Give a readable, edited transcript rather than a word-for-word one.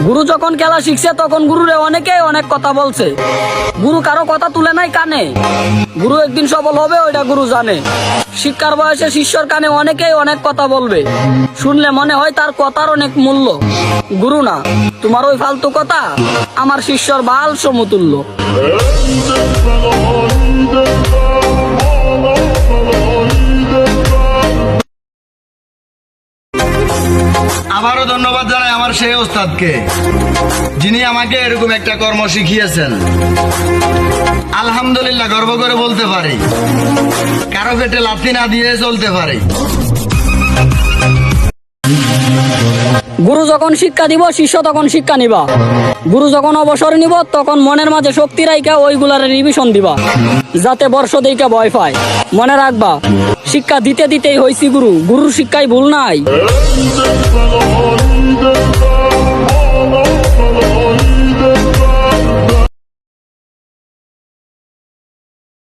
গুরু যখন খেলা শিখছে তখন গুরুরে অনেকেই অনেক কথা বলছে। গুরু কারো কথা তুলে নাই কানে। গুরু একদিন সফল হবে ওইটা গুরু জানে। শিক্ষার বয়সে শিষ্যর কানে অনেকেই অনেক কথা বলবে, শুনলে মনে হয় তার কথার অনেক মূল্য। গুরু না, তোমার ওই ফালতু কথা আমার শিষ্যর বাল সমতুল্য। আবারও ধন্যবাদ জানাই আমার সেই ওস্তাদকে, যিনি আমাকে এরকম একটা কর্ম শিখিয়েছেন। আলহামদুলিল্লাহ গর্ব করে বলতে পারি, কারো পেটে লাথি না দিয়ে চলতে পারি। গুরু যখন শিক্ষা দিব শিষ্য তখন শিক্ষা নিবা। গুরু যখন অবসর নিব তখন মনের মাঝে শক্তি রাইকা ওইগুলার রিভিশন দিবা, যাতে বর্ষ দিকে ভয় পায়। মনে রাখবা, শিক্ষা দিতে দিতেই হইছি গুরু, গুরুর শিক্ষায় ভুল নাই।